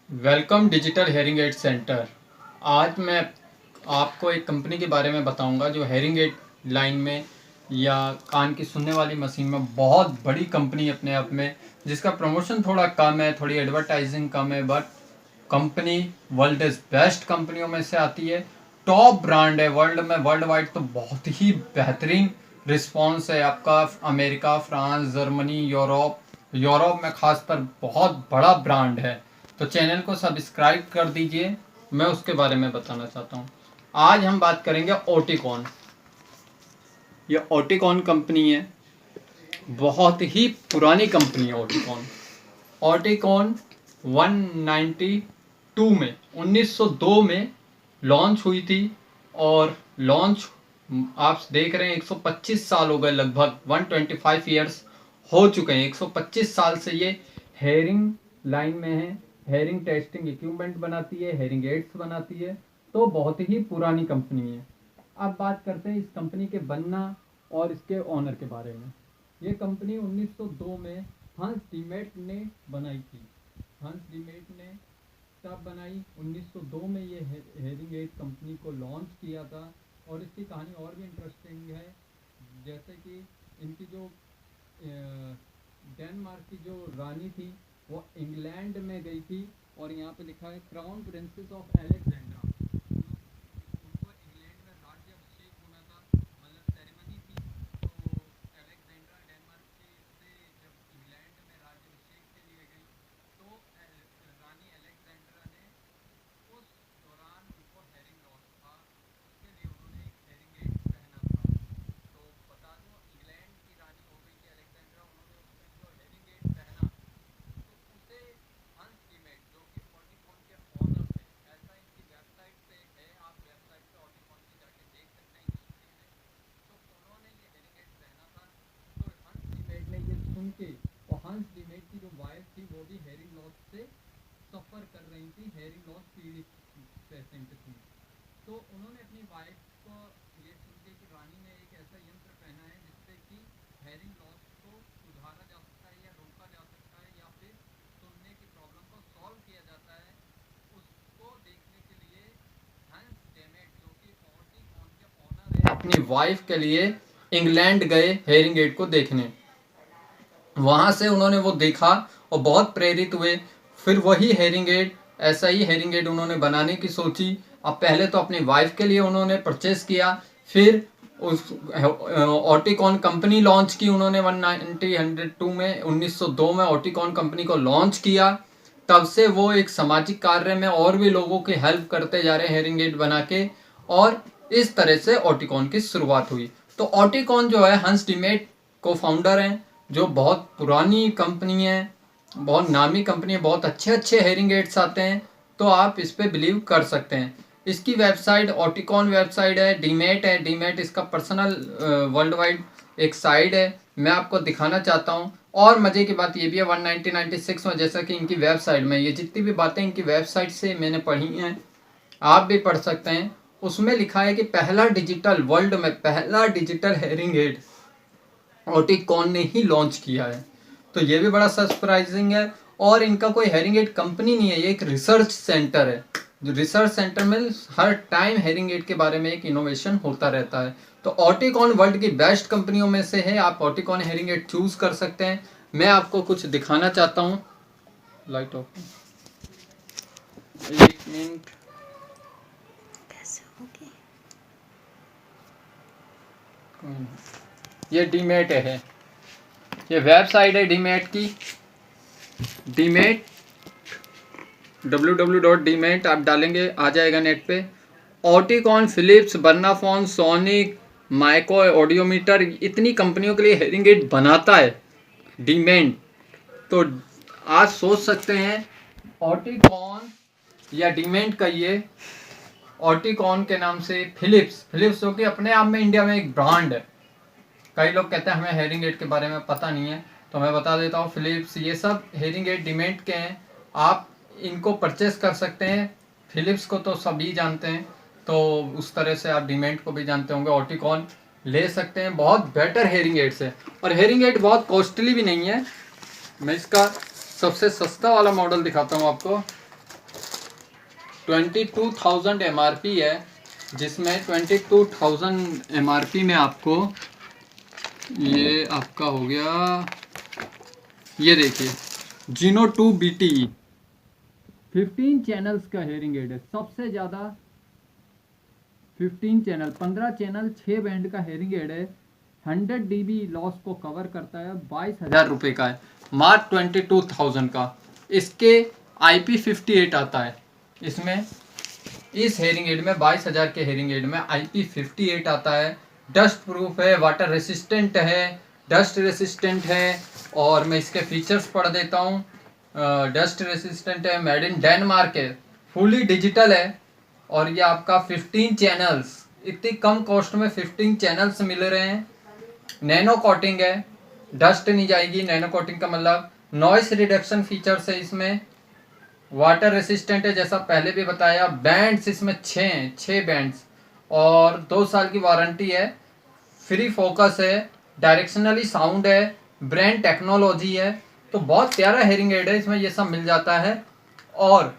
Welcome digital hearing aid centre. आज मैं आपको एक कंपनी के बारे में बताऊंगा जो हेयरिंग एड लाइन में या कान की सुनने वाली मशीन में बहुत बड़ी कंपनी अपने आप में, जिसका प्रमोशन थोड़ा कम है, थोड़ी एडवर्टाइजिंग कम है, but company world is best कंपनियों में से आती है। टॉप ब्रांड है वर्ल्ड में, वर्ल्ड वाइड तो बहुत ही बेहतरीन रिस्पॉन्स है आपका। अमेरिका, फ्रांस, जर्मनी, यूरोप में खास पर बहुत बड़ा ब्रांड है। तो चैनल को सब्सक्राइब कर दीजिए। मैं उसके बारे में बताना चाहता हूँ। आज हम बात करेंगे ओटिकॉन। ये ओटिकॉन कंपनी है, बहुत ही पुरानी कंपनी है ओटिकॉन। ओटिकॉन 192 में 1902 में लॉन्च हुई थी। और लॉन्च आप देख रहे हैं 125 साल हो गए, लगभग 125 ईयर्स हो चुके हैं। 125 साल से ये हेयरिंग लाइन में है। हेयरिंग टेस्टिंग इक्विपमेंट बनाती है, हेयरिंग एड्स बनाती है। तो बहुत ही पुरानी कंपनी है। अब बात करते हैं इस कंपनी के बनना और इसके ओनर के बारे में। ये कंपनी 1902 में हंस डीमेट ने बनाई थी। हंस डीमेट ने तब बनाई 1902 में। ये हेयरिंग एड कंपनी को लॉन्च किया था। और इसकी कहानी और भी इंटरेस्टिंग है, जैसे कि इनकी जो डेनमार्क की जो रानी थी वो इंग्लैंड में गई थी। और यहाँ पे लिखा है क्राउन प्रिंसेस ऑफ अलेक्जेंड्रा। उनको इंग्लैंड में राज्याभिषेक होना था, मतलब सेरेमनी थी। तो अलेक्जेंड्रा डेनमार्क से जब इंग्लैंड में राज्याभिषेक के लिए गई तो रानी अलेक्जेंड्रा ने उस दौरान उनको हेयरिंग लॉस था, उसके लिए उन्होंने एक हेयरिंग एड पहना था। तो बता दूं, इंग्लैंड की रानी हो गई थी अलेक्जेंड्रा, उन्होंने उसमें जो हेयरिंग एड पहना तो उसे हंस डीमेट, जो कि ऑटिकॉन के ऑनर थे, ऐसा इनकी वेबसाइट पे है, आप वेबसाइट पे ऑटिकॉन की जाके देख सकते हैं हिस्ट्री में। तो उन्होंने ये हेयरिंग एड पहना था। तो हंस डीमेट ने ये सुन के, और हंस डीमेट की जो वाइफ थी वो भी हेयरिंग लॉस से सफ़र कर रही थी, हेयरिंग लॉस पीड़ित पेशेंट थी। तो उन्होंने अपनी वाइफ को ये सुन के कि रानी ने एक ऐसा यंत्र पहना है जिससे कि हेयरिंग लॉस को सुधारा जा सकता है या रोका जा सकता है या फिर सुनने की प्रॉब्लम को सॉल्व किया जाता है, उसको देखने के लिए हंस डेमेट, जो कि ऑटिकॉन के ऑनर है, अपनी वाइफ के लिए इंग्लैंड गए हेयरिंग एड को देखने। वहां से उन्होंने वो देखा और बहुत प्रेरित हुए। फिर वही हेयरिंग एड, ऐसा ही हेयरिंग एड उन्होंने बनाने की सोची। अब पहले तो अपनी वाइफ के लिए उन्होंने परचेस किया, फिर उस ऑटिकॉन कंपनी लॉन्च की उन्होंने 1902 में 1902 में ऑटिकॉन कंपनी को लॉन्च किया। तब से वो एक सामाजिक कार्य में और भी लोगों की हेल्प करते जा रहे हैं हेयरिंग एड बना के। और इस तरह से ऑटिकॉन की शुरुआत हुई। तो ऑटिकॉन जो है, हंस डिमेट को फाउंडर हैं, जो बहुत पुरानी कंपनी है, बहुत नामी कंपनी है, बहुत अच्छे अच्छे हेयरिंग एड्स आते हैं। तो आप इस पर बिलीव कर सकते हैं। इसकी वेबसाइट ऑटिकॉन वेबसाइट है, डीमेट है। डीमेट इसका पर्सनल वर्ल्ड वाइड एक साइट है, मैं आपको दिखाना चाहता हूँ। और मज़े की बात ये भी है, 1996 में, जैसा कि इनकी वेबसाइट में, ये जितनी भी बातें इनकी वेबसाइट से मैंने पढ़ी हैं, आप भी पढ़ सकते हैं। उसमें लिखा है कि पहला डिजिटल, वर्ल्ड में पहला डिजिटल हेयरिंग एड ऑटिकॉन ने ही लॉन्च किया है। तो ये भी बड़ा सरप्राइजिंग है। और इनका कोई हेयरिंग एड कंपनी नहीं है, ये एक रिसर्च सेंटर है। जो रिसर्च सेंटर में हर टाइम हेयरिंग एड के बारे में एक इनोवेशन होता रहता है। तो ऑटिकॉन वर्ल्ड की बेस्ट कंपनियों में से है, आप ऑटिकॉन हेयरिंग एड चूज कर सकते हैं। मैं आपको कुछ दिखाना चाहता हूँ। लाइट ऑफ, एक मिनट। ये डीमेट है, ये वेबसाइट है डीमेट की। डीमेट www.dmet आप डालेंगे आ जाएगा नेट पे। ऑटिकॉन, फिलिप्स, बर्नाफोन, सोनिक, माइको ऑडियोमीटर, इतनी कंपनियों के लिए हेयरिंग एड बनाता है डीमेट। तो आज सोच सकते हैं ऑटिकॉन या डीमेट का ये, ऑटिकॉन के नाम से फिलिप्स, जो कि अपने आप में इंडिया में एक ब्रांड है। कई लोग कहते हैं हमें हेयरिंग एड के बारे में पता नहीं है, तो मैं बता देता हूँ। फिलिप्स, ये सब हेयरिंग एड डीमेट के हैं, आप इनको परचेस कर सकते हैं। फिलिप्स को तो सभी जानते हैं, तो उस तरह से आप डीमेट को भी जानते होंगे। ऑटिकॉन ले सकते हैं, बहुत बेटर हेयरिंग एड्स है। और हेयरिंग एड बहुत कॉस्टली भी नहीं है। मैं इसका सबसे सस्ता वाला मॉडल दिखाता हूँ आपको। 22,000 MRP है, जिसमें 22,000 MRP में आपको ये आपका हो गया, ये देखिए जीनो 2 BT 15 चैनल्स का हेयरिंग एड है। सबसे ज़्यादा 15 चैनल, 15 चैनल 6 बैंड का हेयरिंग एड है। 100 dB लॉस को कवर करता है। 22,000 रुपये का है, मार्क 22,000 का। इसके IP58 आता है। इसमें इस हेयरिंग एड में 22,000 के हेयरिंग एड में IP58 आता है। डस्ट प्रूफ है, वाटर रेसिस्टेंट है, डस्ट रेसिस्टेंट है। और मैं इसके फीचर्स पढ़ देता हूँ। डस्ट रेसिस्टेंट है, मेड इन डेनमार्क है, फुली डिजिटल है, और ये आपका 15 चैनल्स, इतनी कम कॉस्ट में 15 चैनल्स मिल रहे हैं। नैनो कोटिंग है, डस्ट नहीं जाएगी। नैनो कोटिंग का मतलब नॉइस रिडक्शन फीचर्स है इसमें। वाटर रेसिस्टेंट है, जैसा पहले भी बताया। बैंड्स इसमें 6 बैंड्स, और 2 साल की वारंटी है। फ्री फोकस है, डायरेक्शनली साउंड है, ब्रांड टेक्नोलॉजी है। तो बहुत प्यारा हेयरिंग एड है, इसमें ये सब मिल जाता है। और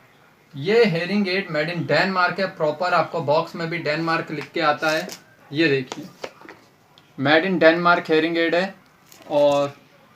ये hearing aid made in Denmark है। प्रॉपर आपको बॉक्स में भी डेनमार्क लिख के आता है। ये देखिए made in Denmark hearing aid है। और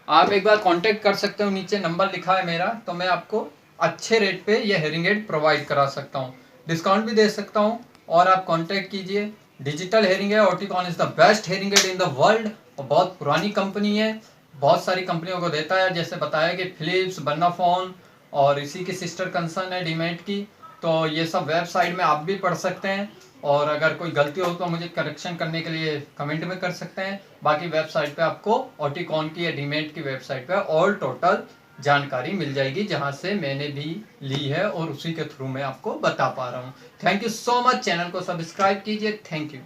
आप एक बार कांटेक्ट कर सकते हो, नीचे नंबर लिखा है मेरा, तो मैं आपको अच्छे रेट पे ये हेयरिंग एड प्रोवाइड करा सकता हूँ, डिस्काउंट भी दे सकता हूँ। और आप कांटेक्ट कीजिए। डिजिटल हेयरिंग है, Oticon is the best hearing aid in the world. और बहुत पुरानी कंपनी है, बहुत सारी कंपनियों को देता है, जैसे बताया कि फिलिप्स, बन्नाफोन, और इसी की सिस्टर कंसर्न है डीमेट की। तो ये सब वेबसाइट में आप भी पढ़ सकते हैं। और अगर कोई गलती हो तो मुझे करेक्शन करने के लिए कमेंट में कर सकते हैं। बाकी वेबसाइट पे आपको ऑटिकॉन की या डीमेट की वेबसाइट पे ऑल टोटल जानकारी मिल जाएगी, जहां से मैंने भी ली है और उसी के थ्रू मैं आपको बता पा रहा हूँ। Thank you so much. Channel को सब्सक्राइब कीजिए। Thank you.